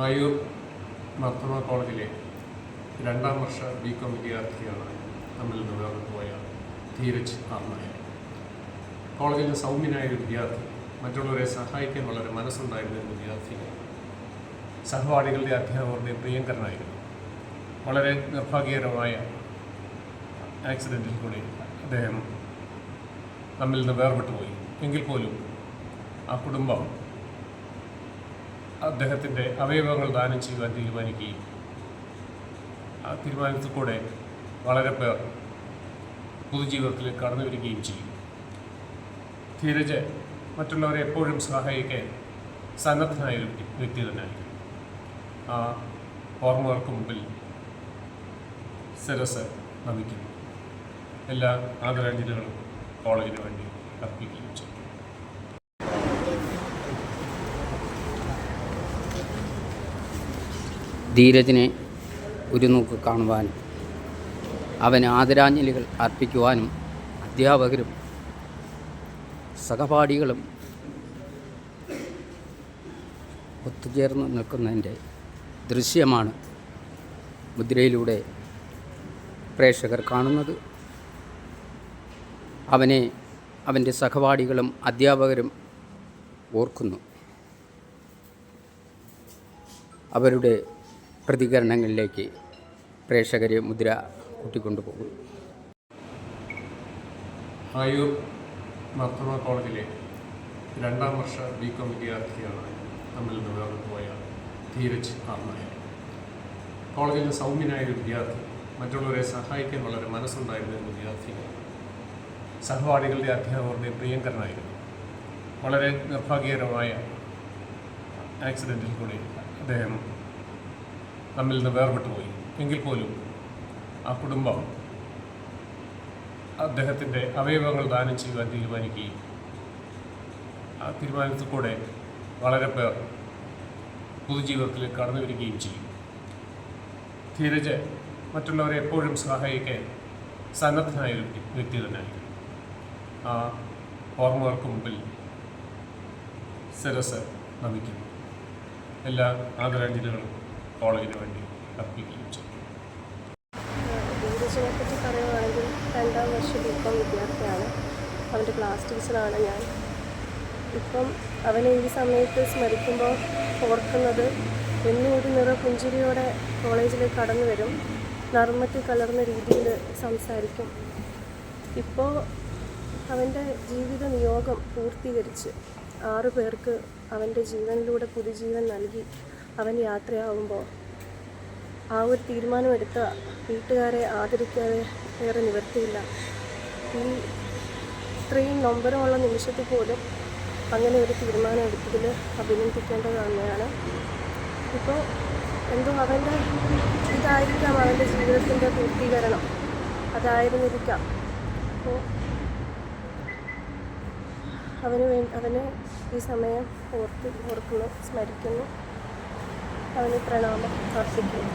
ആയൂർ മാർത്തോമ കോളേജിലെ രണ്ടാം വർഷ ബികോം വിദ്യാർത്ഥിയാണ് നമ്മിൽ നിന്ന് വേർപെട്ടുപോയ ധീരജ് ആർ നായർ. കോളേജിലെ സൗമ്യനായ ഒരു വിദ്യാർത്ഥി, മറ്റുള്ളവരെ സഹായിക്കാൻ വളരെ മനസ്സുണ്ടായിരുന്ന ഒരു വിദ്യാർത്ഥി, സഹപാഠികളുടെ അധ്യാപകരുടെ പ്രിയങ്കരനായിരുന്നു. വളരെ നിർഭാഗ്യകരമായ ആക്സിഡൻറ്റിൽ കൂടി അദ്ദേഹം നമ്മിൽ നിന്ന് വേർപെട്ടുപോയി. എങ്കിൽ പോലും ആ കുടുംബം അദ്ദേഹത്തിൻ്റെ അവയവങ്ങൾ ദാനം ചെയ്യുവാൻ തീരുമാനിക്കുകയും ആ തീരുമാനത്തിൽ കൂടെ വളരെ പേർ പൊതുജീവിതത്തിലേക്ക് കടന്നു വരികയും ചെയ്യും. ധീരജ് മറ്റുള്ളവരെ എപ്പോഴും സഹായിക്കാൻ സന്നദ്ധനായ ഒരു വ്യക്തി തന്നെയായിരിക്കും. ആ ഓർമ്മകൾക്ക് മുമ്പിൽ ശിരസ് നമിക്കുന്നു. എല്ലാ ആദരാഞ്ജലികളും കോളേജിന് വേണ്ടി അർപ്പിക്കുകയും ചെയ്യും. ധീരജിനെ ഒരു നോക്ക് കാണുവാനും അവന് ആദരാഞ്ജലികൾ അർപ്പിക്കുവാനും അധ്യാപകരും സഹപാഠികളും ഒത്തുചേർന്ന് നിൽക്കുന്നതിൻ്റെ ദൃശ്യമാണ് മുദ്രയിലൂടെ പ്രേക്ഷകർ കാണുന്നത്. അവനെ അവൻ്റെ സഹപാഠികളും അധ്യാപകരും ഓർക്കുന്നു. അവരുടെ പ്രതികരണങ്ങളിലേക്ക് പ്രേക്ഷകരെ മുദ്ര കൂട്ടിക്കൊണ്ടുപോകും. ആയൂർ മാർത്തോമ കോളേജിലെ രണ്ടാം വർഷ ബികോം വിദ്യാർത്ഥിയാണ് നമ്മിൽ നിന്ന് വേർപെട്ടുപോയ ധീരജ് ആർ നായർ. കോളേജിലെ സൗമ്യനായ ഒരു വിദ്യാർത്ഥി, മറ്റുള്ളവരെ സഹായിക്കാൻ വളരെ മനസ്സുണ്ടായിരുന്ന ഒരു വിദ്യാർത്ഥി, സഹപാഠികളുടെ അധ്യാപകരുടെ പ്രിയങ്കരനായിരുന്നു. വളരെ നിർഭാഗ്യകരമായ ആക്സിഡൻറ്റിൽ കൂടി അദ്ദേഹം നമ്മിൽ നിന്ന് വേർപെട്ടുപോയി. എങ്കിൽ പോലും ആ കുടുംബം അദ്ദേഹത്തിൻ്റെ അവയവങ്ങൾ ദാനം ചെയ്യുവാൻ തീരുമാനിക്കുകയും ആ തീരുമാനത്തിൽ കൂടെ വളരെ പേർ പൊതുജീവിതത്തിലേക്ക് കടന്നു വരികയും ചെയ്യും. ധീരജ് മറ്റുള്ളവരെ എപ്പോഴും സഹായിക്കാൻ സന്നദ്ധനായ ഒരു വ്യക്തി തന്നെയായിരിക്കും. ആ ഓർമ്മകൾക്ക് മുമ്പിൽ ശിരസ് നമിക്കുന്നു. എല്ലാ ആദരാഞ്ജലികളും കോളേജിന് വേണ്ടി അർപ്പിക്കുകയും ചെയ്യും. ധീരജിനെ പറ്റി പറയുകയാണെങ്കിൽ രണ്ടാം വർഷ ബികോം വിദ്യാർത്ഥിയാണ്. അവൻ്റെ ക്ലാസ് ടീച്ചറാണ് ഞാൻ. ഇപ്പം അവനെ ഈ സമയത്ത് സ്മരിക്കുമ്പോൾ ഓർക്കുന്നത് എന്നും ഒരു പുഞ്ചിരിയോടെ കോളേജിലേക്ക് കടന്നു വരും. നർമ്മത്തിൽ കലർന്ന രീതിയിൽ സംസാരിക്കും. ഇപ്പോൾ അവൻ്റെ ജീവിത നിയോഗം പൂർത്തീകരിച്ച് 6 പേർക്ക് അവൻ്റെ ജീവനിലൂടെ പുതുജീവൻ നൽകി അവൻ യാത്രയാവുമ്പോൾ ആ ഒരു തീരുമാനമെടുത്ത വീട്ടുകാരെ ആദരിക്കാതെ വേറെ നിവൃത്തിയില്ല. ഈ ഇത്രയും നൊമ്പരമുള്ള നിമിഷത്തിൽ പോലും അങ്ങനെ ഒരു തീരുമാനം എടുത്തതിൽ അഭിനന്ദിക്കേണ്ടത് തന്നെയാണ്. ഇപ്പോൾ എന്തോ അവൻ്റെ ഇതായിരിക്കാം അവൻ്റെ ജീവിതത്തിൻ്റെ പൂർത്തീകരണം, അതായിരുന്നിരിക്കാം. അപ്പോൾ അവന് ഈ സമയം ഓർക്കുന്നു, സ്മരിക്കുന്നു, അവന് പ്രണാമം അർപ്പിക്കുന്നു.